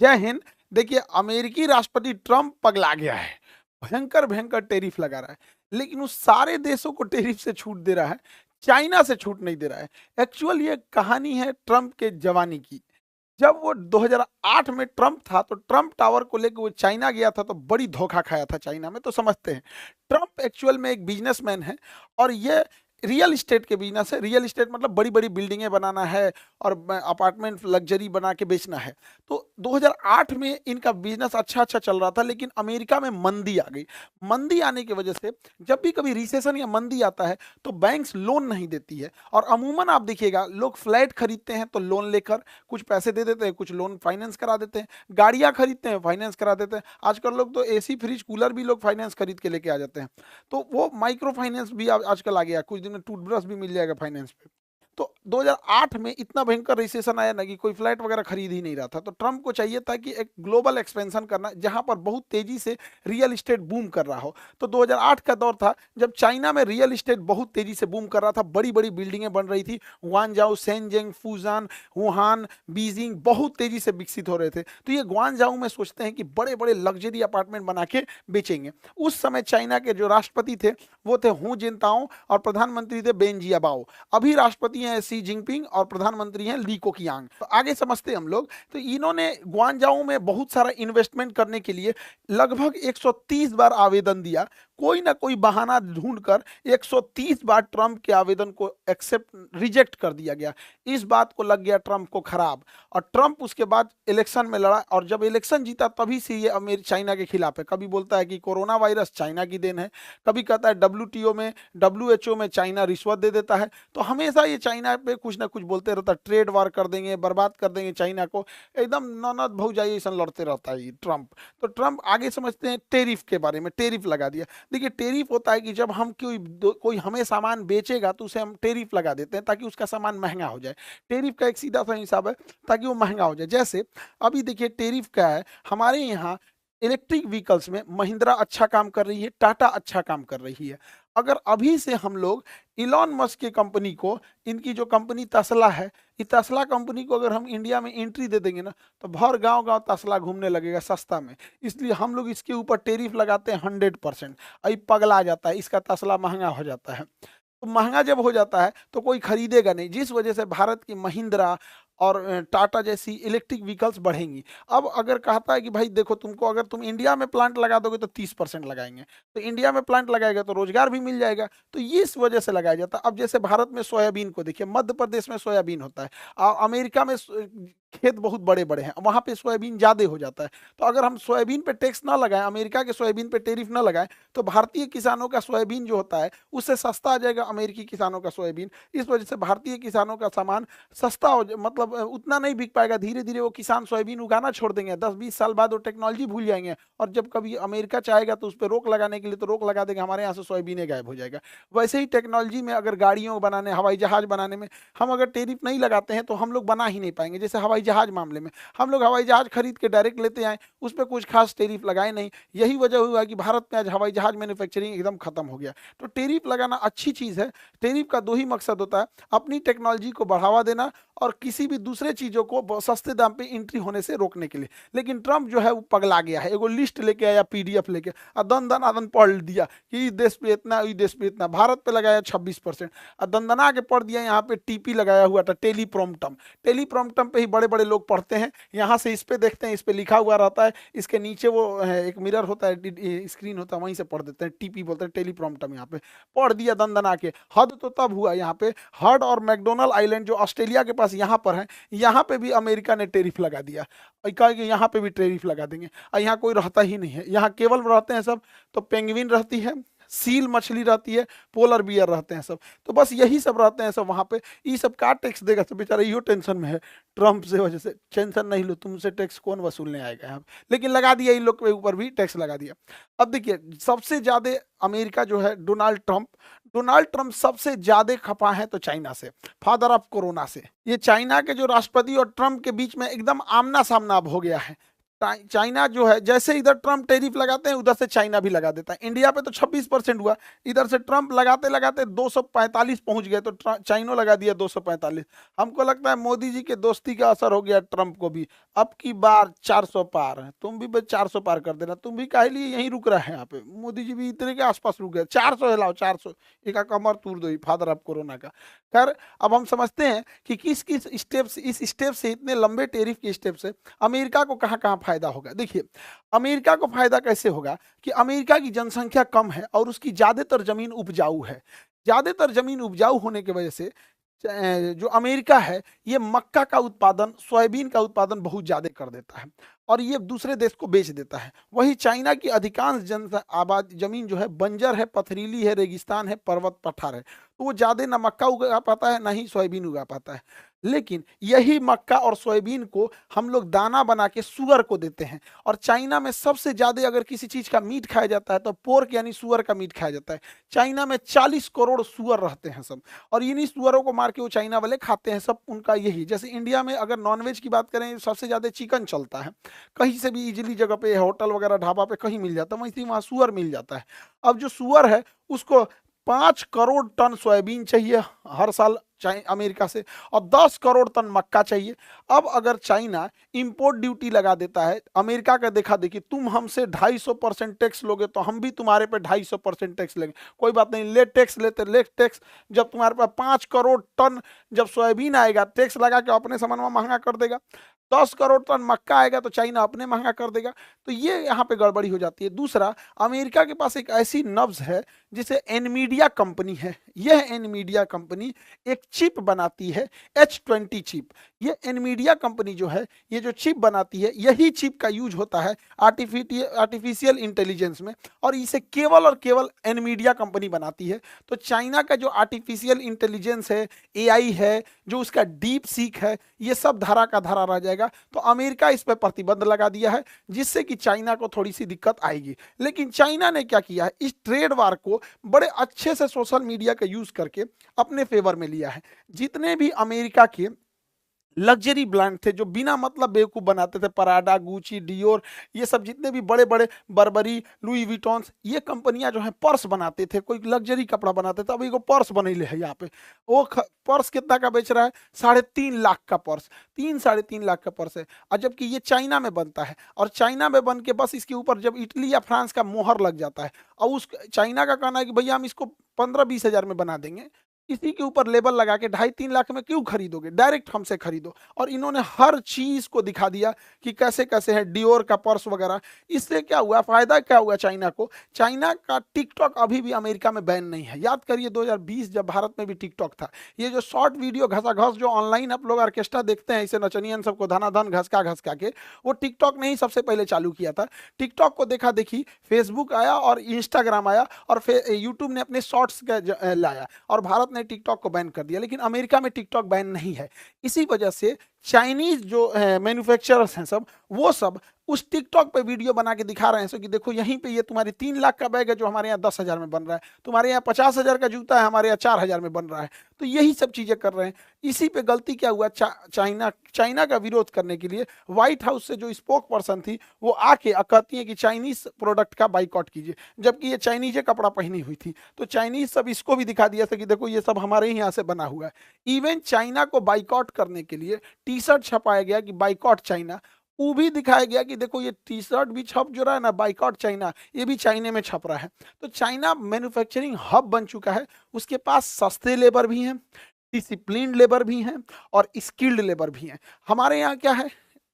जय हिंद। देखिए, अमेरिकी राष्ट्रपति ट्रम्प पगला गया है। भयंकर भयंकर टैरिफ लगा रहा है, लेकिन उस सारे देशों को टैरिफ से छूट दे रहा है, चाइना से छूट नहीं दे रहा है। एक्चुअल ये कहानी है ट्रम्प के जवानी की। जब वो 2008 में ट्रम्प था, तो ट्रम्प टावर को लेकर वो चाइना गया था, तो बड़ी धोखा खाया था चाइना में, तो समझते हैं। ट्रम्प एक्चुअल में एक बिजनेसमैन है, और ये रियल इस्टेट के बिजनेस है। रियल इस्टेट मतलब बड़ी बड़ी बिल्डिंगें बनाना है और अपार्टमेंट लग्जरी बना के बेचना है। तो 2008 में इनका बिजनेस अच्छा अच्छा चल रहा था, लेकिन अमेरिका में मंदी आ गई। मंदी आने की वजह से जब भी कभी रिसेशन या मंदी आता है, तो बैंक्स लोन नहीं देती है। और अमूमन आप देखिएगा, लोग फ्लैट खरीदते हैं तो लोन लेकर कुछ पैसे दे देते हैं, कुछ लोन फाइनेंस करा देते हैं, गाड़ियां खरीदते हैं फाइनेंस करा देते हैं। आजकल लोग तो एसी फ्रिज कूलर भी लोग फाइनेंस खरीद के लेके आ जाते हैं। तो वो माइक्रो फाइनेंस भी आजकल आ गया, कुछ दिन में टूथब्रश भी मिल जाएगा फाइनेंस पे। तो 2008 में इतना भयंकर रिसेशन आया ना कि कोई फ्लैट वगैरह खरीद ही नहीं रहा था। तो ट्रम्प को चाहिए था कि एक ग्लोबल एक्सपेंशन करना, जहां पर बहुत तेजी से रियल इस्टेट बूम कर रहा हो। तो 2008 का दौर था जब चाइना में रियल इस्टेट बहुत तेजी से बूम कर रहा था, बड़ी बड़ी बिल्डिंगें बन रही थी। ग्वांगजाऊ, शेनजेंग, फूजान, वुहान, बीजिंग बहुत तेजी से विकसित हो रहे थे। तो ये ग्वांगजाऊ में सोचते हैं कि बड़े बड़े लग्जरी अपार्टमेंट बना के बेचेंगे। उस समय चाइना के जो राष्ट्रपति थे, वो थे हु जिनताओ, और प्रधानमंत्री थे बेन जियाबाओ। अभी राष्ट्रपति हैं सी जिनपिंग, और प्रधानमंत्री हैं ली कोकियांग। तो आगे समझते हैं हम लोग। तो इन्होंने ग्वांगजाऊ में बहुत सारा इन्वेस्टमेंट करने के लिए लगभग 130 बार आवेदन दिया। कोई ना कोई बहाना ढूंढकर 130 बार ट्रंप के आवेदन को एक्सेप्ट रिजेक्ट कर दिया गया। इस बात को लग गया ट्रंप को खराब, और ट्रंप उसके बाद इलेक्शन में लड़ा, और जब इलेक्शन जीता तभी से ये अमेर चाइना के खिलाफ है। कभी बोलता है कि कोरोना वायरस चाइना की देन है, कभी कहता है डब्ल्यूटीओ में, डब्ल्यूएचओ में चाइना रिश्वत दे देता है। तो हमेशा ये चाइना पे कुछ ना कुछ बोलते रहता है, ट्रेड वार कर देंगे, बर्बाद कर देंगे चाइना को। एकदम ननद भौजाई ऐसा लड़ते रहता है ये ट्रंप। तो ट्रंप आगे समझते हैं टेरिफ के बारे में, टेरिफ लगा दिया। देखिए, टेरिफ होता है कि जब हम कोई हमें सामान बेचेगा, तो उसे हम टेरिफ लगा देते हैं ताकि उसका सामान महंगा हो जाए। टेरिफ का एक सीधा सा हिसाब है, ताकि वो महंगा हो जाए। जैसे अभी देखिए टेरिफ क्या है हमारे यहाँ। इलेक्ट्रिक व्हीकल्स में महिंद्रा अच्छा काम कर रही है, टाटा अच्छा काम कर रही है। अगर अभी से हम लोग इलॉन मस्क की कंपनी को, इनकी जो कंपनी तस्ला है, इस तस्ला कंपनी को अगर हम इंडिया में एंट्री दे देंगे ना, तो भर गांव गांव तस्ला घूमने लगेगा सस्ता में। इसलिए हम लोग इसके ऊपर टेरिफ लगाते हैं 100%। अभी पगला जाता है, इसका तस्ला महंगा हो जाता है। तो महंगा जब हो जाता है तो कोई खरीदेगा नहीं, जिस वजह से भारत की महिंद्रा और टाटा जैसी इलेक्ट्रिक व्हीकल्स बढ़ेंगी। अब अगर कहता है कि भाई देखो, तुमको अगर तुम इंडिया में प्लांट लगा दोगे तो 30% लगाएंगे, तो इंडिया में प्लांट लगाएगा तो रोजगार भी मिल जाएगा। तो ये इस वजह से लगाया जाता है। अब जैसे भारत में सोयाबीन को देखिए, मध्य प्रदेश में सोयाबीन होता है, अमेरिका में खेत बहुत बड़े बड़े हैं, वहां पे सोयाबीन ज्यादा हो जाता है। तो अगर हम सोयाबीन पे टैक्स ना लगाएं, अमेरिका के सोयाबीन पे टैरिफ ना लगाएं, तो भारतीय किसानों का सोयाबीन जो होता है उससे सस्ता आ जाएगा अमेरिकी किसानों का सोयाबीन। इस वजह से भारतीय किसानों का सामान सस्ता हो मतलब उतना नहीं बिक पाएगा। धीरे धीरे वो किसान सोयाबीन उगाना छोड़ देंगे, 10-20 साल बाद वो टेक्नोलॉजी भूल जाएंगे, और जब कभी अमेरिका चाहेगा तो उस पर रोक लगाने के लिए तो रोक लगा देगा, हमारे यहाँ से सोयाबीन गायब हो जाएगा। वैसे ही टेक्नोलॉजी में अगर गाड़ियों बनाने, हवाई जहाज बनाने में हम अगर टैरिफ नहीं लगाते हैं, तो हम लोग बना ही नहीं पाएंगे। जैसे हवाई जहाज मामले में हम लोग हवाई जहाज खरीद के डायरेक्ट लेते आए, उस पर कुछ खास टैरिफ लगाए नहीं। यही वजह हुआ कि भारत में आज हवाई जहाज मैन्युफैक्चरिंग एकदम खत्म हो गया। तो टैरिफ लगाना अच्छी चीज़ है। टैरिफ का दो ही मकसद होता है, अपनी टेक्नोलॉजी को बढ़ावा देना, और किसी भी दूसरे चीज़ों को सस्ते दाम पे एंट्री होने से रोकने के लिए। लेकिन ट्रंप जो है वो पगला गया है, एगो लिस्ट लेके आया, पीडीएफ लेके, और दन दन आदन पढ़ दिया कि इस देश पे इतना, इस देश पे इतना। भारत पे लगाया 26%, और दंदना के पढ़ दिया यहाँ पे टीपी लगाया हुआ था, टेलीप्रॉम्प्टम। टेलीप्रॉम्प्टम पे ही बड़े बड़े लोग पढ़ते हैं। यहाँ से इस पे देखते हैं, इस पे लिखा हुआ रहता है, इसके नीचे वो एक मिरर होता है, स्क्रीन होता है, वहीं से पढ़ देते हैं। टीपी बोलते हैं, टेलीप्रॉम्प्टम। यहाँ पे पढ़ दिया दंदना के। हद तो तब हुआ यहाँ पे, हर्ड और मैकडोनल्ड आइलैंड जो ऑस्ट्रेलिया के पास यहाँ पर है, यहाँ पे भी अमेरिका ने टैरिफ लगा दिया। और कहा कि यहाँ पे भी टैरिफ लगा देंगे, और यहाँ कोई रहता ही नहीं है। यहाँ केवल रहते हैं सब, तो पेंगुइन रहती है, सील मछली रहती है, पोलर बियर रहते हैं सब। तो बस यही सब रहते हैं सब वहां पे। ये सब का टैक्स देगा? सब बेचारा इहो टेंशन में है ट्रम्प से वजह से। टेंशन नहीं लो, तुमसे टैक्स कौन वसूलने आएगा यहाँ पे? लेकिन लगा दिया, इन लोग के ऊपर भी टैक्स लगा दिया। अब देखिए, सबसे ज्यादा अमेरिका जो है, डोनाल्ड ट्रम्प सबसे ज्यादा खपा है तो चाइना से, फादर ऑफ कोरोना से। ये चाइना के जो राष्ट्रपति और ट्रम्प के बीच में एकदम आमना सामना अब हो गया है। चाइना जो है, जैसे इधर ट्रम्प टैरिफ लगाते हैं उधर से चाइना भी लगा देता है। इंडिया पे तो 26% हुआ, इधर से ट्रम्प लगाते लगाते 245 पहुंच गए, तो चाइनो लगा दिया 245। हमको लगता है मोदी जी के दोस्ती का असर हो गया ट्रम्प को भी। अब की बार 400 पार है, तुम भी बस 400 पार कर देना। तुम भी काहे लिए यहीं रुक रहे हैं यहाँ पे, मोदी जी भी इतने के आसपास रुक गए। 400 हिलाओ, 400 एक कमर तोड़ दो फादर ऑफ कोरोना का। खैर, अब हम समझते हैं कि किस किस स्टेप से, इस स्टेप से, इतने लंबे टेरिफ के स्टेप से अमेरिका को कहाँ कहाँ फायदा होगा। देखिए, अमेरिका को फायदा कैसे होगा कि अमेरिका की जनसंख्या कम है और उसकी ज्यादातर जमीन उपजाऊ है। ज्यादातर जमीन उपजाऊ होने की वजह से जो अमेरिका है ये मक्का का उत्पादन, सोयाबीन का उत्पादन बहुत ज्यादा कर देता है और ये दूसरे देश को बेच देता है। वही चाइना की अधिकांश जन आबाद जमीन जो है बंजर है, पथरीली है, रेगिस्तान है, पर्वत पठार है, तो वो ज्यादा ना मक्का उगा पाता है ना ही सोयाबीन उगा पाता है। लेकिन यही मक्का और सोयाबीन को हम लोग दाना बना के सुअर को देते हैं। और चाइना में सबसे ज्यादा अगर किसी चीज का मीट खाया जाता है तो पोर्क यानी सुअर का मीट खाया जाता है। चाइना में 40 करोड़ सुअर रहते हैं सब, और इन्हीं सुअरों को मार के वो चाइना वाले खाते हैं सब। उनका यही, जैसे इंडिया में अगर नॉनवेज की बात करें सबसे ज्यादा चिकन चलता है, कहीं से भी इजीली जगह पे होटल वगैरह ढाबा पे कहीं मिल जाता है, वहीं वहाँ सुअर मिल जाता है। अब जो सुअर है उसको 5 करोड़ टन सोयाबीन चाहिए हर साल अमेरिका से, और 10 करोड़ टन मक्का चाहिए। अब अगर चाइना इंपोर्ट ड्यूटी लगा देता है, अमेरिका का देखा देखी, तुम हमसे 250% टैक्स लोगे तो हम भी तुम्हारे पे 250% टैक्स लेंगे, कोई बात नहीं, ले टैक्स लेते, ले टैक्स। जब तुम्हारे पास 5 करोड़ टन जब सोयाबीन आएगा, टैक्स लगा के अपने सामान में महंगा कर देगा। 10 करोड़ टन मक्का आएगा तो चाइना अपने महंगा कर देगा। तो ये यहाँ पे गड़बड़ी हो जाती है। दूसरा, अमेरिका के पास एक ऐसी नब्ज है जिसे एनमीडिया कंपनी है। यह एनमीडिया कंपनी एक चिप बनाती है, H20 चिप। ये एनमीडिया कंपनी जो है, ये जो चिप बनाती है, यही चिप का यूज होता है आर्टिफिशियल इंटेलिजेंस में, और इसे केवल और केवल एनमीडिया कंपनी बनाती है। तो चाइना का जो आर्टिफिशियल इंटेलिजेंस है, एआई है, जो उसका डीप सीक है, ये सब धारा का धारा रह जाएगा। तो अमेरिका इस पर प्रतिबंध लगा दिया है, जिससे कि चाइना को थोड़ी सी दिक्कत आएगी। लेकिन चाइना ने क्या किया है, इस ट्रेड वार को बड़े अच्छे से सोशल मीडिया का यूज करके अपने फेवर में लिया है। जितने भी अमेरिका के लग्जरी ब्रांड थे जो बिना मतलब बेवकूफ बनाते थे, पराडा, गुची, डियोर, ये सब जितने भी बड़े बड़े, बर्बरी, लुई विटॉन्स, ये कंपनियां जो है पर्स बनाते थे, कोई लग्जरी कपड़ा बनाते थे। अब एगो पर्स बनैले है यहाँ पे, वो पर्स कितना का बेच रहा है, 3.5 लाख का पर्स, 3-3.5 लाख का पर्स है। और जबकि ये चाइना में बनता है, और चाइना में बन के बस इसके ऊपर जब इटली या फ्रांस का मोहर लग जाता है, और उस चाइना का कहना है कि भैया हम इसको 15-20 हजार में बना देंगे, इसी के ऊपर लेबल लगा के 2.5-3 लाख में क्यों खरीदोगे, डायरेक्ट हमसे खरीदो। और इन्होंने हर चीज को दिखा दिया कि कैसे कैसे है, डियोर का पर्स वगैरह। इससे क्या हुआ, फायदा क्या हुआ चाइना को, चाइना का टिकटॉक अभी भी अमेरिका में बैन नहीं है। याद करिए 2020 जब भारत में भी टिकटॉक था, ये जो शॉर्ट वीडियो घसाघस जो ऑनलाइन आप लोग ऑर्केस्ट्रा देखते हैं, इसे नचनियन सबको धनाधन घसका के, वो टिकटॉक ने ही सबसे पहले चालू किया था। टिकटॉक को देखा देखी फेसबुक आया और इंस्टाग्राम आया और यूट्यूब ने अपने शॉर्ट्स लाया, और भारत ने टिकटॉक को बैन कर दिया। लेकिन अमेरिका में टिकटॉक बैन नहीं है। इसी वजह से चाइनीज जो मैन्युफैक्चरर्स हैं सब, वो सब उस टिकटॉक पे वीडियो बना के दिखा रहे हैं सो कि देखो यहीं पे ये तुम्हारी 3 लाख का बैग है जो हमारे यहाँ 10 हजार में बन रहा है, तुम्हारे यहाँ 50 हजार का जूता है हमारे यहाँ 4 हजार में बन रहा है। तो यही सब चीजें कर रहे हैं। इसी पे गलती क्या हुआ, चाइना का विरोध करने के लिए व्हाइट हाउस से जो स्पोक पर्सन थी वो आके कहती है कि चाइनीज प्रोडक्ट का बाइकआउट कीजिए, जबकि ये चाइनीज कपड़ा पहनी हुई थी। तो चाइनीज सब इसको भी दिखा दिया था कि देखो ये सब हमारे ही यहाँ से बना हुआ है। इवन चाइना को बाइकआउट करने के लिए टी शर्ट छपाया गया कि बाइकआउट चाइना, वो भी दिखाया गया कि देखो ये टी शर्ट भी छप जो रहा है ना, बाइकआउट चाइना, ये भी चाइना में छप रहा है। तो चाइना मैन्युफैक्चरिंग हब बन चुका है। उसके पास सस्ते लेबर भी हैं, डिसिप्लिन्ड लेबर भी हैं, और स्किल्ड लेबर भी हैं। हमारे यहाँ क्या है,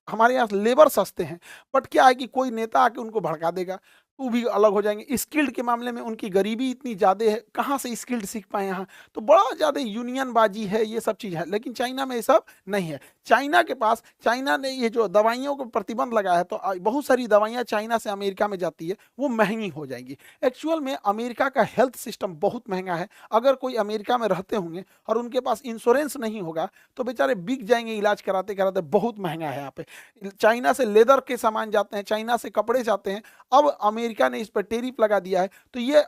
हमारे यहाँ लेबर सस्ते हैं, बट क्या है कि कोई नेता आके उनको भड़का देगा, वो भी अलग हो जाएंगे। स्किल्ड के मामले में उनकी गरीबी इतनी ज़्यादा है, कहाँ से स्किल्ड सीख पाए यहाँ, तो बड़ा ज़्यादा यूनियन बाजी है, ये सब चीज़ है। लेकिन चाइना में ये सब नहीं है। चाइना के पास, चाइना ने ये जो दवाइयों को प्रतिबंध लगाया है, तो बहुत सारी दवाइयाँ चाइना से अमेरिका में जाती है, वो महंगी हो जाएंगी। एक्चुअल में अमेरिका का हेल्थ सिस्टम बहुत महंगा है। अगर कोई अमेरिका में रहते होंगे और उनके पास इंश्योरेंस नहीं होगा तो बेचारे बिक जाएंगे इलाज कराते कराते, बहुत महंगा है यहाँ पे। चाइना से लेदर के सामान जाते हैं, चाइना से कपड़े जाते हैं। अब अमेरिका ने इस पर टेरिफ लगा दिया है, तो ये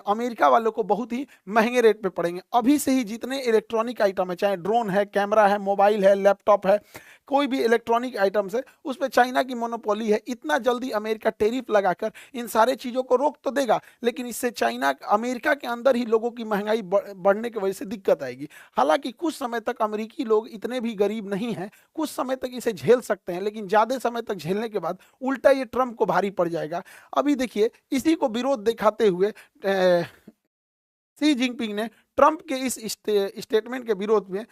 अमेरिका वालों को बहुत ही महंगे रेट पे पड़ेंगे। अभी से ही जितने इलेक्ट्रॉनिक आइटम है, चाहे ड्रोन है, कैमरा है, मोबाइल है, लैपटॉप है, कोई भी इलेक्ट्रॉनिक आइटम्स है उस पे चाइना की मोनोपोली है। इतना जल्दी अमेरिका टैरिफ लगाकर इन सारे चीज़ों को रोक तो देगा, लेकिन इससे चाइना अमेरिका के अंदर ही लोगों की महंगाई बढ़ने की वजह से दिक्कत आएगी। हालांकि कुछ समय तक अमेरिकी लोग इतने भी गरीब नहीं हैं, कुछ समय तक इसे झेल सकते हैं, लेकिन ज़्यादा समय तक झेलने के बाद उल्टा ये ट्रंप को भारी पड़ जाएगा। अभी देखिए इसी को विरोध दिखाते हुए शी जिनपिंग ने ट्रंप के इस स्टेटमेंट के विरोध में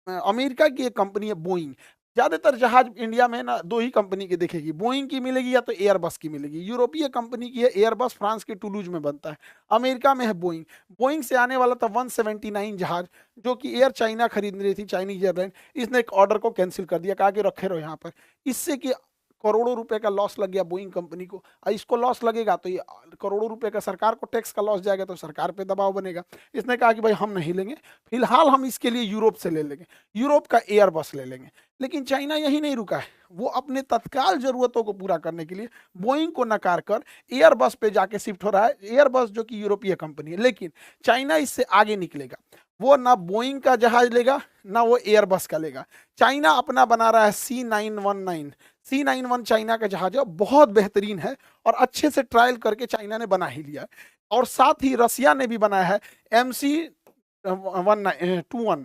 अमेरिका की एक कंपनी है बोइंग, ज्यादातर जहाज इंडिया में ना दो ही कंपनी की दिखेगी, बोइंग की मिलेगी या तो एयरबस की मिलेगी। यूरोपीय कंपनी की है एयरबस, फ्रांस के टूलूज में बनता है। अमेरिका में है बोइंग। बोइंग से आने वाला था 179 जहाज जो कि एयर चाइना खरीद रही थी, चाइनीज एयरलाइन। इसने एक ऑर्डर को कैंसिल कर दिया, कहा कि रखे रहो यहाँ पर। इससे कि करोड़ों रुपए का लॉस लग गया बोइंग कंपनी को। और इसको लॉस लगेगा तो ये करोड़ों रुपए का सरकार को टैक्स का लॉस जाएगा, तो सरकार पे दबाव बनेगा। इसने कहा कि भाई हम नहीं लेंगे, फिलहाल हम इसके लिए यूरोप से ले लेंगे, यूरोप का एयरबस ले लेंगे। लेकिन चाइना यही नहीं रुका है, वो अपने तत्काल जरूरतों को पूरा करने के लिए बोइंग को नकार कर एयरबस पे जाके शिफ्ट हो रहा है। एयरबस जो कि यूरोपीय कंपनी है, लेकिन चाइना इससे आगे निकलेगा। वो ना बोइंग का जहाज लेगा ना वो एयरबस का लेगा। चाइना अपना बना रहा है C919। C91 चाइना का जहाज है, बहुत बेहतरीन है और अच्छे से ट्रायल करके चाइना ने बना ही लिया है। और साथ ही रसिया ने भी बनाया है MC21,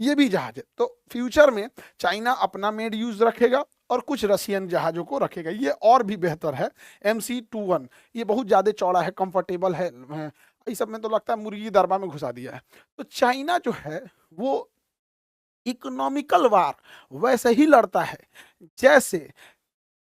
ये भी जहाज है। तो फ्यूचर में चाइना अपना मेड यूज रखेगा और कुछ रशियन जहाजों को रखेगा। ये और भी बेहतर है MC21, ये बहुत ज़्यादा चौड़ा है, कंफर्टेबल है। इस सब में तो लगता है मुर्गी दरबा में घुसा दिया है। तो चाइना जो है वो इकोनॉमिकल वार वैसे ही लड़ता है जैसे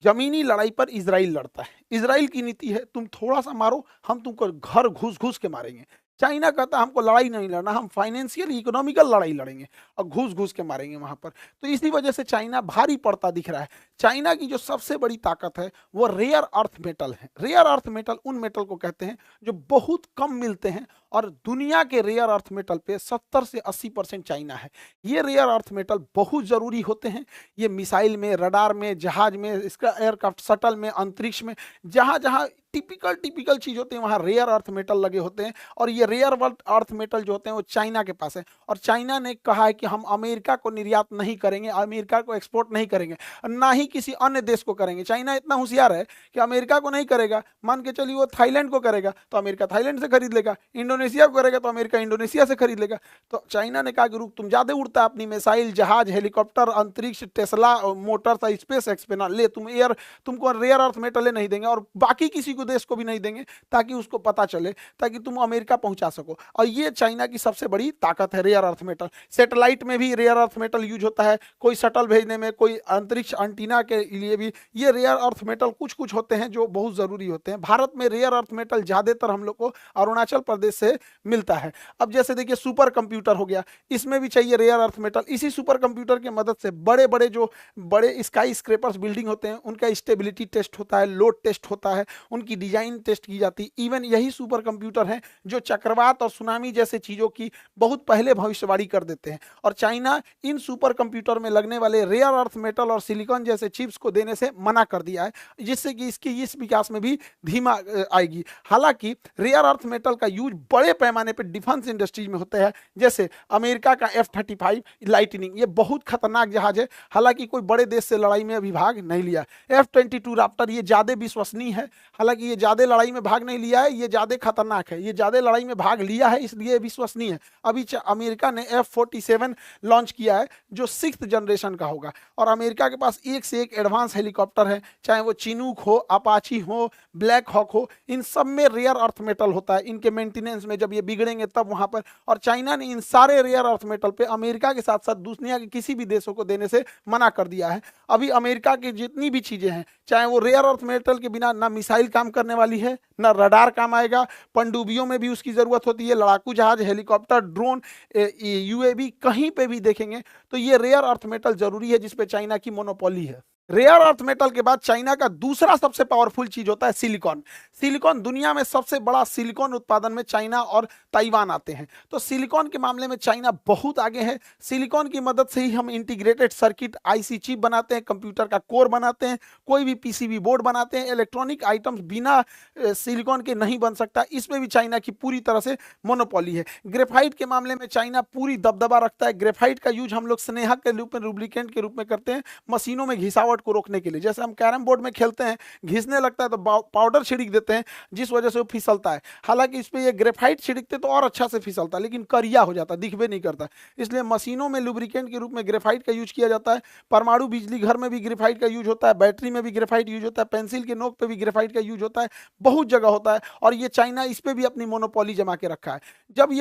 जमीनी लड़ाई पर इजराइल लड़ता है। इजराइल की नीति है तुम थोड़ा सा मारो, हम तुमको घर घुस घुस के मारेंगे। चाइना कहता है हमको लड़ाई नहीं लड़ना, हम फाइनेंशियल इकोनॉमिकल लड़ाई लड़ेंगे और घुस घुस के मारेंगे वहां पर। तो इसी वजह से चाइना भारी पड़ता दिख रहा है। चाइना की जो सबसे बड़ी ताकत है वो रेयर अर्थ मेटल है। रेयर अर्थ मेटल उन मेटल को कहते हैं जो बहुत कम मिलते हैं, और दुनिया के रेयर अर्थ मेटल पे 70 से 80% चाइना है। ये रेयर अर्थ मेटल बहुत जरूरी होते हैं। ये मिसाइल में, रडार में, जहाज में, इसका एयरक्राफ्ट शटल में, अंतरिक्ष में, जहां जहां टिपिकल चीज होते हैं वहां रेयर अर्थ मेटल लगे होते हैं। और ये रेयर अर्थ मेटल जो होते हैं वो चाइना के पास है। और चाइना ने कहा है कि हम अमेरिका को निर्यात नहीं करेंगे, अमेरिका को एक्सपोर्ट नहीं करेंगे, ना ही किसी अन्य देश को करेंगे। चाइना इतना होशियार है कि अमेरिका को नहीं करेगा, मान के चलिए वो थाईलैंड को करेगा तो अमेरिका थाईलैंड से खरीद लेगा, इंडोनेशिया को करेगा तो अमेरिका इंडोनेशिया से खरीद लेगा। तो चाइना ने कहा कि रुक, तुम ज्यादा उड़ता है अपनी मिसाइल, जहाज, हेलीकॉप्टर, अंतरिक्ष, टेस्ला मोटर्स, स्पेस एक्स पे ना ले, तुमको रेयर अर्थ मेटल नहीं देंगे और बाकी किसी को देश को भी नहीं देंगे, ताकि उसको पता चले, ताकि तुम अमेरिका पहुंचा सको। और ये चाइना की सबसे बड़ी ताकत है, रेयर अर्थ मेटल। सैटेलाइट में भी रेयर अर्थ मेटल यूज होता है, कोई शटल भेजने में, कोई अंतरिक्ष एंटीना के लिए भी ये रेयर अर्थ मेटल कुछ कुछ होते हैं जो बहुत जरूरी होते हैं। भारत में रेयर अर्थ मेटल ज्यादातर हम लोग को अरुणाचल प्रदेश से मिलता है। अब जैसे देखिए सुपर कंप्यूटर हो गया, इसमें भी चाहिए रेयर अर्थ मेटल। इसी सुपर कंप्यूटर की मदद से बड़े बड़े जो बड़े स्काई स्क्रेपर्स बिल्डिंग होते हैं उनका स्टेबिलिटी टेस्ट होता है, लोड टेस्ट होता है, उनकी डिजाइन टेस्ट की जाती है। इवन यही सुपर कंप्यूटर है जो चक्रवात और सुनामी जैसे चीजों की बहुत पहले भविष्यवाणी कर देते हैं। और चाइना इन सुपर कंप्यूटर में लगने वाले रेयर अर्थ मेटल और सिलिकॉन जैसे चिप्स को देने से मना कर दिया है, जिससे कि इसकी इस विकास में भी धीमा आएगी। हालांकि रेयर अर्थ मेटल का यूज बड़े पैमाने पर डिफेंस इंडस्ट्रीज में होता है, जैसे अमेरिका का F-35 लाइटनिंग, ये बहुत खतरनाक जहाज है। हालांकि कोई बड़े देश से लड़ाई में अभी भाग नहीं लिया। F-22 राप्टर ये ज्यादा विश्वसनीय है, हालांकि ये ज्यादा लड़ाई में भाग नहीं लिया है, ये ज्यादा खतरनाक है। ये ज्यादा लड़ाई में भाग लिया है इसलिए विश्वसनीय है। अभी अमेरिका ने F-47 लॉन्च किया है जो 6th जनरेशन का होगा। और अमेरिका के पास एक से एक एडवांस हेलीकॉप्टर है, चाहे वो चिनूक हो, अपाची हो, ब्लैक हॉक हो, इन सब में रेयर अर्थ मेटल होता है। इनके मेंटेनेंस में जब ये बिगड़ेंगे तब वहां पर। और चाइना ने इन सारे रेयर अर्थ मेटल पे अमेरिका के साथ साथ दुनिया के किसी भी देशों को देने से मना कर दिया है। अभी अमेरिका की जितनी भी चीजें हैं, चाहे वो रेयर अर्थ मेटल के बिना ना मिसाइल काम करने वाली है, ना रडार काम आएगा, पनडुब्बियों में भी उसकी जरूरत होती है, लड़ाकू जहाज, हेलीकॉप्टर, ड्रोन, UAV, कहीं पे भी देखेंगे तो ये रेयर अर्थ मेटल जरूरी है, जिसपे चाइना की मोनोपोली है। रेयर अर्थ मेटल के बाद चाइना का दूसरा सबसे पावरफुल चीज होता है सिलिकॉन। सिलिकॉन दुनिया में सबसे बड़ा सिलिकॉन उत्पादन में चाइना और ताइवान आते हैं। तो सिलिकॉन के मामले में चाइना बहुत आगे है। सिलिकॉन की मदद से ही हम इंटीग्रेटेड सर्किट आईसी चिप बनाते हैं, कंप्यूटर का कोर बनाते हैं, कोई भी पीसीबी बोर्ड बनाते हैं। इलेक्ट्रॉनिक आइटम्स बिना सिलिकॉन के नहीं बन सकता, इसमें भी चाइना की पूरी तरह से मोनोपोली है। ग्रेफाइट के मामले में चाइना पूरी दबदबा रखता है। ग्रेफाइट का यूज हम लोग स्नेहा के रूप में, रूब्रिकेंट के रूप में करते हैं मशीनों में घिसावट को रोकने के लिए। जैसे हम कैरम बोर्ड में खेलते हैं, घिसने लगता है तो पाउडर छिड़क देते हैं, जिस वजह से वो फिसलता है। हालांकि इस पे ये ग्रेफाइट छिड़कते तो और अच्छा से फिसलता है, लेकिन करिया हो जाता, दिखबे नहीं करता। इसलिए मशीनों में लुब्रिकेंट के रूप में ग्रेफाइट का यूज किया जाता है। परमाणु बिजली घर में भी ग्रेफाइट का यूज होता है, बैटरी में भी ग्रेफाइट यूज होता है, पेंसिल के नोक पे भी ग्रेफाइट का यूज होता है, बहुत जगह होता है। और ये चाइना इस पे भी अपनी मोनोपोली जमा के रखा है। जब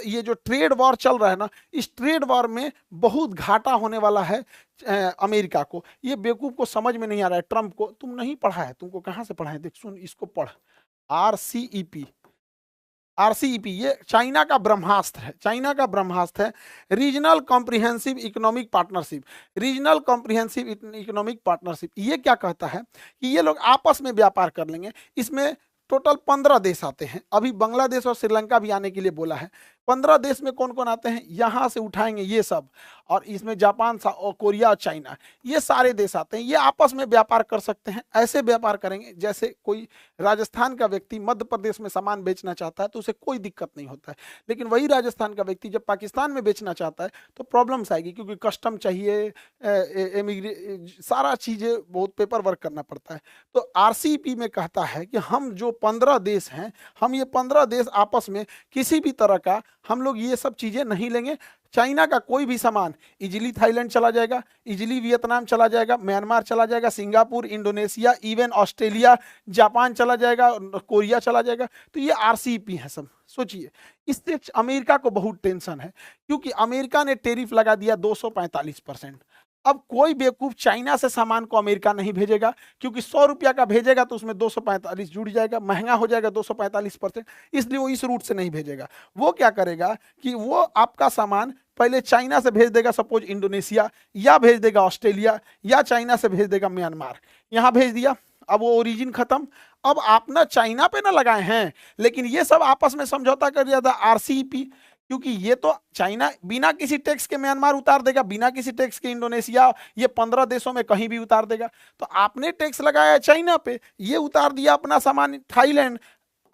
ये जो ट्रेड वॉर चल रहा है ना, इस ट्रेड वॉर में बहुत घाटा होने वाला है अमेरिका को। ये बेवकूफ को समझ में नहीं आ रहा है, ट्रंप को। तुम नहीं पढ़ा है, तुमको कहां से पढ़ा है, देख सुन इसको पढ़। आरसीईपी, आरसीईपी ये चाइना का ब्रह्मास्त्र है, चाइना का ब्रह्मास्त्र है। Regional comprehensive economic partnership, regional comprehensive economic partnership ये क्या कहता है कि ये लोग आपस में व्यापार कर लेंगे। इसमें टोटल 15 देश आते हैं। अभी बांग्लादेश और श्रीलंका भी आने के लिए बोला है। 15 देश में कौन कौन आते हैं, यहां से उठाएंगे ये सब। और इसमें जापान और कोरिया और चाइना, ये सारे देश आते हैं। ये आपस में व्यापार कर सकते हैं। ऐसे व्यापार करेंगे जैसे कोई राजस्थान का व्यक्ति मध्य प्रदेश में सामान बेचना चाहता है तो उसे कोई दिक्कत नहीं होता है। लेकिन वही राजस्थान का व्यक्ति जब पाकिस्तान में बेचना चाहता है तो प्रॉब्लम्स आएगी, क्योंकि कस्टम चाहिए, सारा चीजें बहुत पेपर वर्क करना पड़ता है। तो आरसीईपी में कहता है कि हम जो 15 देश हैं, हम ये 15 देश आपस में किसी भी तरह का हम लोग ये सब चीजें नहीं लेंगे। चाइना का कोई भी सामान इजिली थाईलैंड चला जाएगा, इजिली वियतनाम चला जाएगा, म्यांमार चला जाएगा, Singapore, Indonesia, even Australia, Japan चला जाएगा, कोरिया चला जाएगा। तो ये आरसीईपी है सब। सोचिए, इससे अमेरिका को बहुत टेंशन है, क्योंकि अमेरिका ने टेरिफ लगा दिया 245%। अब कोई बेवकूफ चाइना से सामान को अमेरिका नहीं भेजेगा, क्योंकि 100 रुपया का भेजेगा तो उसमें 245 जुड़ जाएगा, महंगा हो जाएगा 245%। इसलिए वो इस रूट से नहीं भेजेगा। वो क्या करेगा कि वो आपका सामान पहले चाइना से भेज देगा, सपोज इंडोनेशिया, या भेज देगा ऑस्ट्रेलिया, या चाइना से भेज देगा म्यांमार। यहां भेज दिया, अब वो ओरिजिन खत्म। अब आप ना चाइना पे ना लगाए हैं, लेकिन ये सब आपस में समझौता कर दिया था आरसीईपी, क्योंकि ये तो चाइना बिना किसी टैक्स के म्यांमार उतार देगा, बिना किसी टैक्स के इंडोनेशिया, ये 15 देशों में कहीं भी उतार देगा। तो आपने टैक्स लगाया चाइना पे, ये उतार दिया अपना सामान थाईलैंड,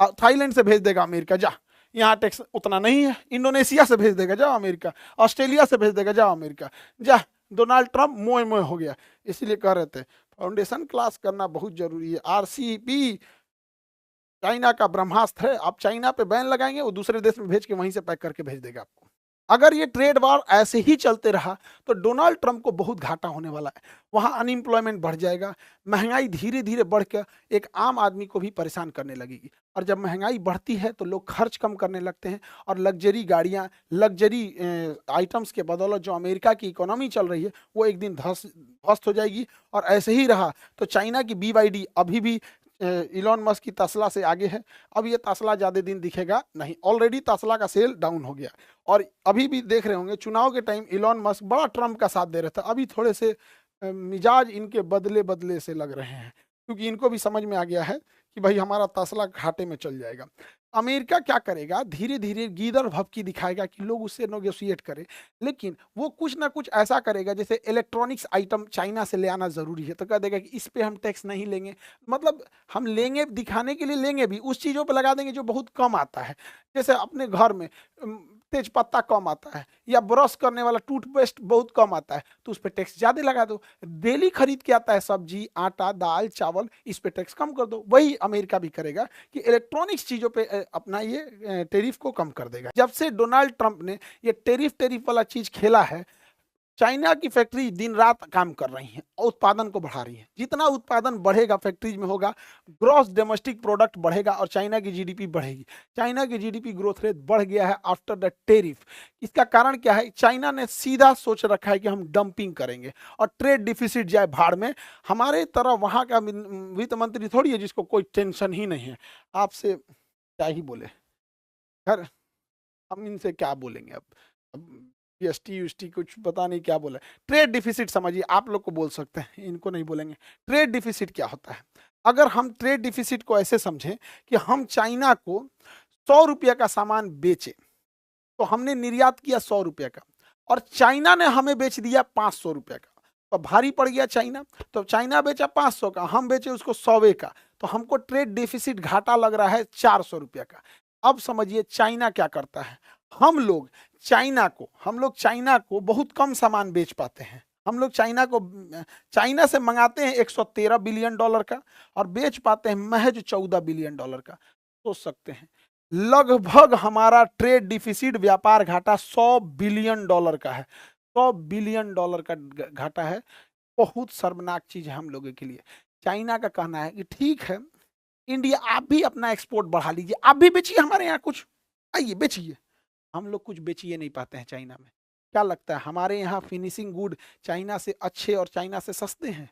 थाईलैंड से भेज देगा अमेरिका, जा यहाँ टैक्स उतना नहीं है। इंडोनेशिया से भेज देगा, जाओ अमेरिका। ऑस्ट्रेलिया से भेज देगा, जाओ अमेरिका, जा। डोनाल्ड ट्रंप मोए मोए हो गया। इसलिए कह रहे थे फाउंडेशन क्लास करना बहुत जरूरी है। आरसीईपी चाइना का ब्रह्मास्त्र है। आप चाइना पे बैन लगाएंगे, वो दूसरे देश में भेज के वहीं से पैक करके भेज देगा आपको। अगर ये ट्रेड वॉर ऐसे ही चलते रहा तो डोनाल्ड ट्रंप को बहुत घाटा होने वाला है। वहां अनएम्प्लॉयमेंट बढ़ जाएगा, महंगाई धीरे धीरे बढ़कर एक आम आदमी को भी परेशान करने लगेगी। और जब महंगाई बढ़ती है तो लोग खर्च कम करने लगते हैं, और लग्जरी गाड़ियां, लग्जरी आइटम्स के बदौलत जो अमेरिका की इकोनॉमी चल रही है वो एक दिन ध्वस्त हो जाएगी। और ऐसे ही रहा तो चाइना की BYD अभी भी इलॉन मस्क की तस्ला से आगे है। अब ये तस्ला ज़्यादा दिन दिखेगा नहीं, ऑलरेडी तस्ला का सेल डाउन हो गया। और अभी भी देख रहे होंगे चुनाव के टाइम इलॉन मस्क बड़ा ट्रंप का साथ दे रहा था, अभी थोड़े से मिजाज इनके बदले बदले से लग रहे हैं, क्योंकि इनको भी समझ में आ गया है कि भाई हमारा तस्ला घाटे में चल जाएगा। अमेरिका क्या करेगा, धीरे धीरे गीदड़ भभकी दिखाएगा कि लोग उससे नेगोशिएट करें, लेकिन वो कुछ ना कुछ ऐसा करेगा, जैसे इलेक्ट्रॉनिक्स आइटम चाइना से ले आना जरूरी है तो कह देगा कि इस पे हम टैक्स नहीं लेंगे। मतलब हम लेंगे, दिखाने के लिए लेंगे भी, उस चीज़ों पे लगा देंगे जो बहुत कम आता है। जैसे अपने घर में तेज पत्ता कम आता है, या ब्रश करने वाला टूथपेस्ट बहुत कम आता है, तो उस पर टैक्स ज़्यादा लगा दो। डेली खरीद के आता है सब्जी, आटा, दाल, चावल, इस पे टैक्स कम कर दो। वही अमेरिका भी करेगा कि इलेक्ट्रॉनिक्स चीज़ों पे अपना ये टेरिफ को कम कर देगा। जब से डोनाल्ड ट्रंप ने ये टेरिफ वाला चीज़ खेला है, चाइना की फैक्ट्री दिन रात काम कर रही हैं और उत्पादन को बढ़ा रही हैं। जितना उत्पादन बढ़ेगा फैक्ट्रीज में होगा, ग्रॉस डोमेस्टिक प्रोडक्ट बढ़ेगा और चाइना की जीडीपी बढ़ेगी। चाइना की जीडीपी ग्रोथ रेट बढ़ गया है आफ्टर द टेरिफ। इसका कारण क्या है, चाइना ने सीधा सोच रखा है कि हम डंपिंग करेंगे और ट्रेड डिफिसिट जाए भाड़ में। हमारे तरह वहाँ का वित्त मंत्री थोड़ी है जिसको कोई टेंशन ही नहीं है। आपसे क्या ही बोले, खैर हम इनसे क्या बोलेंगे अब जीएसटी यूएसटी कुछ पता नहीं क्या बोला। ट्रेड डिफिसिट समझिए, आप लोग को बोल सकते हैं, इनको नहीं बोलेंगे। ट्रेड डिफिसिट क्या होता है? अगर हम ट्रेड डिफिसिट को ऐसे समझें कि हम चाइना को 100 रुपये का सामान बेचे, तो हमने निर्यात किया 100 रुपये का और चाइना ने हमें बेच दिया 500 रुपये का, तो भारी पड़ गया चाइना। तो चाइना बेचा 500 का, हम बेचे उसको 100 का, तो हमको ट्रेड डेफिसिट घाटा लग रहा है 400 रुपये का। अब समझिए चाइना क्या करता है, हम लोग चाइना को बहुत कम सामान बेच पाते हैं। हम लोग चाइना से मंगाते हैं 113 बिलियन डॉलर का और बेच पाते हैं महज 14 बिलियन डॉलर का। सोच सकते हैं, लगभग हमारा ट्रेड डिफिसिट व्यापार घाटा 100 बिलियन डॉलर का है। 100 बिलियन डॉलर का घाटा है। बहुत शर्मनाक चीज है हम लोगों के लिए। चाइना का कहना है कि ठीक है इंडिया, आप भी अपना एक्सपोर्ट बढ़ा लीजिए, आप भी बेचिए हमारे यहाँ कुछ, आइए बेचिए। हम लोग कुछ बेचिए नहीं पाते हैं चाइना में। क्या लगता है हमारे यहाँ फिनिशिंग गुड चाइना से अच्छे और चाइना से सस्ते हैं?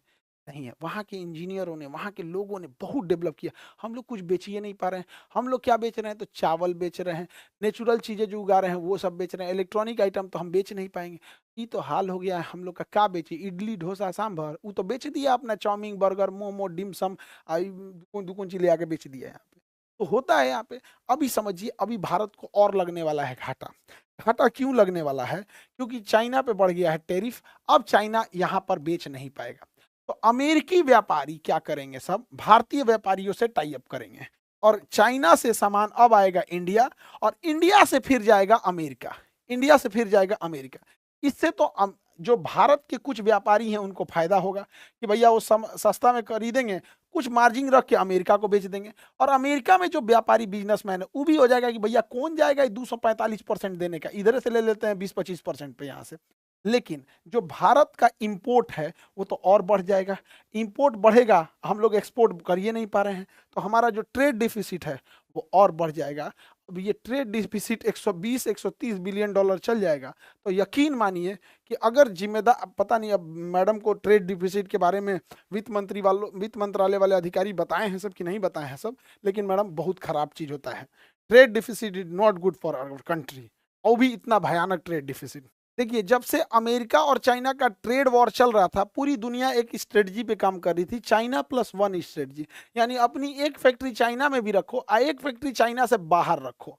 नहीं है। वहाँ के इंजीनियरों ने, वहाँ के लोगों ने बहुत डेवलप किया। हम लोग कुछ बेचिए नहीं पा रहे हैं। हम लोग क्या बेच रहे हैं? तो चावल बेच रहे हैं, नेचुरल चीज़ें जो उगा रहे हैं वो सब बेच रहे हैं। इलेक्ट्रॉनिक आइटम तो हम बेच नहीं पाएंगे। ये तो हाल हो गया है हम लोग का। क्या बेचे? इडली डोसा सांभर, वो तो बेच दिया अपना। चाउमीन बर्गर मोमो डिमसम दुकुन चीज ले आके बेच दिया यहाँ पे। तो होता है यहाँ पे। अभी समझिए, अभी भारत को और लगने वाला है घाटा। घाटा क्यों लगने वाला है? क्योंकि चाइना पे बढ़ गया है टैरिफ। अब चाइना यहाँ पर बेच नहीं पाएगा, तो अमेरिकी व्यापारी क्या करेंगे? सब भारतीय व्यापारियों से टाई अप करेंगे और चाइना से सामान अब आएगा इंडिया, और इंडिया से फिर जाएगा अमेरिका। इंडिया से फिर जाएगा अमेरिका। इससे तो जो भारत के कुछ व्यापारी हैं उनको फायदा होगा कि भैया वो सस्ता में खरीदेंगे, कुछ मार्जिन रख के अमेरिका को बेच देंगे। और अमेरिका में जो व्यापारी बिजनेसमैन है वो भी हो जाएगा कि भैया कौन जाएगा 245% देने का, इधर से ले लेते हैं 20-25% पे यहाँ से। लेकिन जो भारत का इंपोर्ट है वो तो और बढ़ जाएगा। इंपोर्ट बढ़ेगा, हम लोग एक्सपोर्ट कर ही नहीं पा रहे हैं, तो हमारा जो ट्रेड डिफिसिट है वो और बढ़ जाएगा। अब ये ट्रेड डिफिसिट 120-130 बिलियन डॉलर चल जाएगा, तो यकीन मानिए कि अगर जिम्मेदार, पता नहीं अब मैडम को ट्रेड डिफिसिट के बारे में वित्त मंत्रालय वाले अधिकारी बताए हैं सब कि नहीं बताए हैं सब, लेकिन मैडम बहुत खराब चीज होता है। Trade deficit is not good for our country, और भी इतना भयानक ट्रेड डिफिसिट। देखिए, जब से अमेरिका और चाइना का ट्रेड वॉर चल रहा था, पूरी दुनिया एक स्ट्रेटजी पे काम कर रही थी, चाइना प्लस वन स्ट्रेटजी। यानी अपनी एक फैक्ट्री चाइना में भी रखो और एक फैक्ट्री चाइना से बाहर रखो।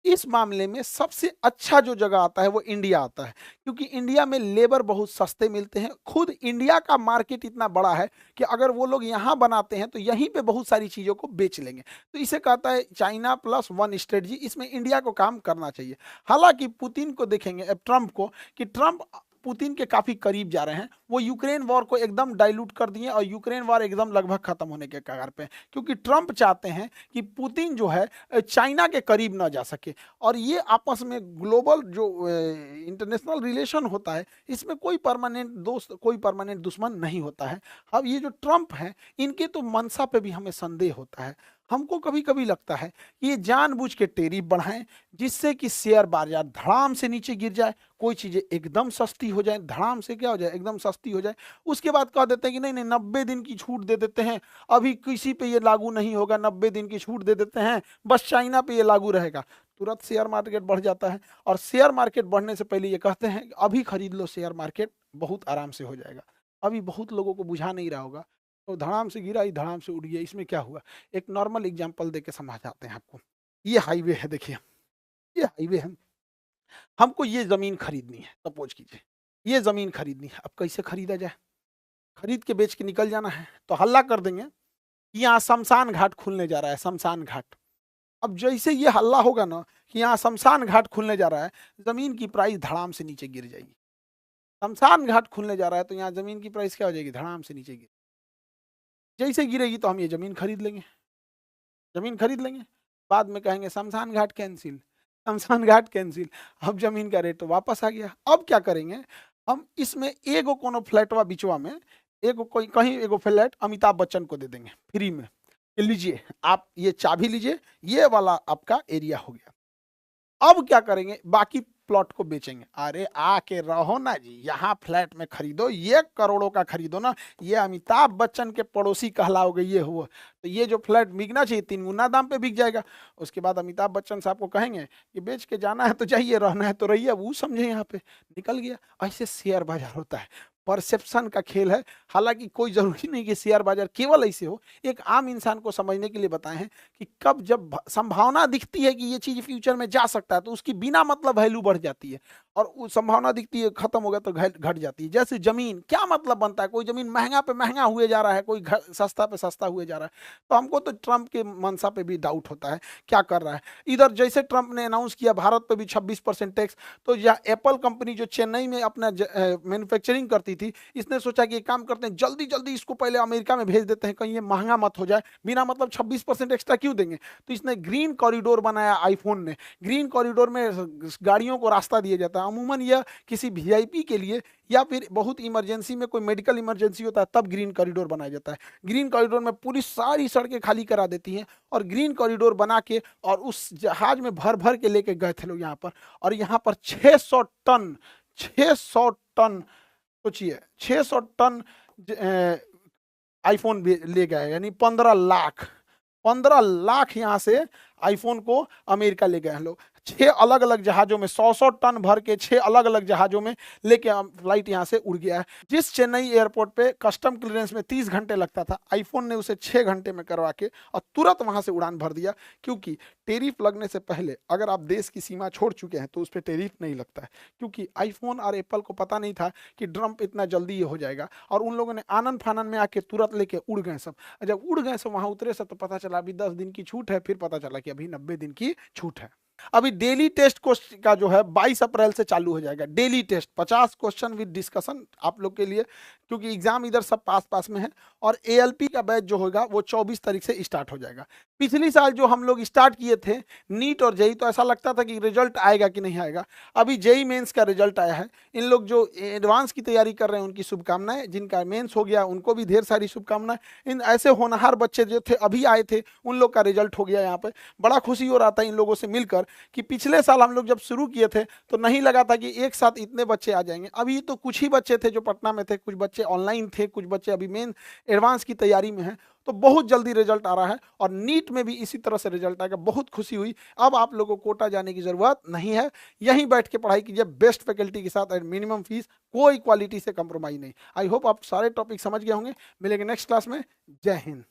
इस मामले में सबसे अच्छा जो जगह आता है वो इंडिया आता है, क्योंकि इंडिया में लेबर बहुत सस्ते मिलते हैं। खुद इंडिया का मार्केट इतना बड़ा है कि अगर वो लोग यहाँ बनाते हैं तो यहीं पे बहुत सारी चीज़ों को बेच लेंगे। तो इसे कहता है चाइना प्लस वन स्ट्रेटजी। इसमें इंडिया को काम करना चाहिए। हालांकि पुतिन को देखेंगे, ट्रंप को, कि ट्रंप पुतिन के काफी करीब जा रहे हैं। वो यूक्रेन वॉर को एकदम डाइल्यूट कर दिए और यूक्रेन वॉर एकदम लगभग खत्म होने के कगार पे, क्योंकि ट्रंप चाहते हैं कि पुतिन जो है चाइना के करीब ना जा सके। और ये आपस में ग्लोबल जो इंटरनेशनल रिलेशन होता है, इसमें कोई परमानेंट दोस्त कोई परमानेंट दुश्मन नहीं होता है। अब ये जो ट्रंप हैं, इनके तो मंशा पे भी हमें संदेह होता है। हमको कभी कभी लगता है कि ये जानबूझ के टैरिफ बढ़ाएं जिससे कि शेयर बाजार धड़ाम से नीचे गिर जाए, कोई चीजें एकदम सस्ती हो जाए, धड़ाम से क्या हो जाए, एकदम सस्ती हो जाए। उसके बाद कह देते हैं कि नहीं नहीं 90 दिन की छूट दे देते हैं, अभी किसी पे ये लागू नहीं होगा, 90 दिन की छूट दे देते हैं, बस चाइना पे ये लागू रहेगा। तुरंत शेयर मार्केट बढ़ जाता है। और शेयर मार्केट बढ़ने से पहले ये कहते हैं कि अभी खरीद लो शेयर मार्केट, बहुत आराम से हो जाएगा। अभी बहुत लोगों को बुझा नहीं रहा होगा, तो धड़ाम से गिरा ही धड़ाम से उड़ गया। इसमें क्या हुआ? एक नॉर्मल एग्जांपल देके समझाते हैं आपको। ये हाईवे है, देखिए ये हाईवे है, हमको ये जमीन खरीदनी है। सपोज कीजिए ये जमीन खरीदनी है। अब कैसे खरीदा जाए? खरीद के बेच के निकल जाना है, तो हल्ला कर देंगे कि यहाँ शमशान घाट खुलने जा रहा है, शमशान घाट। अब जैसे ये हल्ला होगा ना कि यहाँ शमशान घाट खुलने जा रहा है, जमीन की प्राइस धड़ाम से नीचे गिर जाएगी। शमशान घाट खुलने जा रहा है तो यहाँ जमीन की प्राइस क्या हो जाएगी? धड़ाम से नीचे गिर। जैसे गिरेगी तो हम ये जमीन खरीद लेंगे, जमीन खरीद लेंगे। बाद में कहेंगे शमशान घाट कैंसिल, शमशान घाट कैंसिल। अब जमीन का रेट तो वापस आ गया। अब क्या करेंगे? हम इसमें एगो कोनो फ्लैटवा बिचवा में एगो कोई कहीं एगो फ्लैट अमिताभ बच्चन को दे देंगे फ्री में, कि लीजिए आप ये चाबी लीजिए, ये वाला आपका एरिया हो गया। अब क्या करेंगे? बाकी प्लॉट को बेचेंगे। अरे आके रहो ना जी, यहाँ फ्लैट में खरीदो, ये करोड़ों का खरीदो ना, ये अमिताभ बच्चन के पड़ोसी कहलाओगे, ये हुआ तो ये जो फ्लैट बिकना चाहिए 3 गुना दाम पे बिक जाएगा। उसके बाद अमिताभ बच्चन साहब को कहेंगे कि बेच के जाना है तो जाइए, रहना है तो रहिए, वो समझे यहाँ पे निकल गया। ऐसे शेयर बाजार होता है, परसेप्शन का खेल है। हालांकि कोई जरूरी नहीं कि शेयर बाजार केवल ऐसे हो, एक आम इंसान को समझने के लिए बताए हैं कि कब जब संभावना दिखती है कि ये चीज फ्यूचर में जा सकता है तो उसकी बिना मतलब वैल्यू बढ़ जाती है, और वो संभावना दिखती है खत्म हो गया तो घट जाती है। जैसे जमीन, क्या मतलब बनता है, कोई जमीन महंगा पे महंगा हुए जा रहा है, कोई सस्ता पे सस्ता हुए जा रहा है, तो हमको तो ट्रंप के मंशा पे भी डाउट होता है क्या कर रहा है। इधर जैसे ट्रंप ने अनाउंस किया भारत पे भी 26% टैक्स, तो यह एप्पल कंपनी जो चेन्नई में अपना मैन्युफैक्चरिंग करती थी, इसने सोचा कि एक काम करते हैं, जल्दी जल्दी इसको पहले अमेरिका में भेज देते हैं, कहीं ये महंगा मत हो जाए, बिना मतलब 26% एक्स्ट्रा क्यों देंगे। तो इसने ग्रीन कॉरिडोर बनाया, आईफोन ने। ग्रीन कॉरिडोर में गाड़ियों को रास्ता दिया जाता है, अमूमन यह किसी वीआईपी के लिए या फिर बहुत इमरजेंसी में, कोई मेडिकल इमरजेंसी होता है तब ग्रीन कॉरिडोर बनाया जाता है। ग्रीन कॉरिडोर में पूरी सारी सड़कें खाली करा देती हैं और ग्रीन कॉरिडोर बना के, और उस जहाज में भर भर के लेके गए थे लोग यहाँ पर, और यहाँ पर 600 टन, सोचिए 600 टन आईफोन ले गए, यानी 15 लाख यहाँ से आईफोन को अमेरिका ले गए हैं लोग। 6 अलग अलग जहाजों में 100 टन भर के 6 अलग अलग जहाजों में लेके फ्लाइट यहाँ से उड़ गया है। जिस चेन्नई एयरपोर्ट पे कस्टम क्लियरेंस में 30 घंटे लगता था, आईफोन ने उसे 6 घंटे में करवा के और तुरंत वहां से उड़ान भर दिया। क्योंकि टेरिफ लगने से पहले अगर आप देश की सीमा छोड़ चुके हैं तो उस पर टेरिफ नहीं लगता है, क्योंकि आईफोन और एप्पल को पता नहीं था कि ट्रंप इतना जल्दी ये हो जाएगा, और उन लोगों ने आनंद फानन में आके तुरंत लेके उड़ गए सब। जब उड़ गए सब वहां उतरे सब तो पता चला अभी 10 दिन की छूट है, फिर पता चला कि अभी 90 दिन की छूट है। अभी डेली टेस्ट क्वेश्चन का जो है 22 अप्रैल से चालू हो जाएगा। Daily test 50 question with discussion आप लोग के लिए, क्योंकि एग्जाम इधर सब पास पास में है। और एएलपी का बैच जो होगा वो 24 तारीख से स्टार्ट हो जाएगा। पिछली साल जो हम लोग स्टार्ट किए थे नीट और जेई, तो ऐसा लगता था कि रिजल्ट आएगा कि नहीं आएगा। अभी जेई मेंस का रिजल्ट आया है। इन लोग जो एडवांस की तैयारी कर रहे हैं उनकी शुभकामनाएं, जिनका मेंस हो गया उनको भी ढेर सारी शुभकामनाएं। इन ऐसे होनहार बच्चे जो थे अभी आए थे उन लोग का रिजल्ट हो गया यहाँ पे। बड़ा खुशी हो रहा था इन लोगों से मिलकर कि पिछले साल हम लोग जब शुरू किए थे तो नहीं लगा था कि एक साथ इतने बच्चे आ जाएंगे। अभी तो कुछ ही बच्चे थे जो पटना में थे, कुछ बच्चे ऑनलाइन थे, कुछ बच्चे अभी मेन एडवांस की तैयारी में हैं। तो बहुत जल्दी रिजल्ट आ रहा है, और नीट में भी इसी तरह से रिजल्ट आएगा। बहुत खुशी हुई। अब आप लोगों को कोटा जाने की जरूरत नहीं है, यहीं बैठ के पढ़ाई कीजिए बेस्ट फैकल्टी के साथ एट मिनिमम फीस, कोई क्वालिटी से कंप्रोमाइज नहीं। आई होप आप सारे टॉपिक समझ गए होंगे। मिलेंगे नेक्स्ट क्लास में। जय हिंद।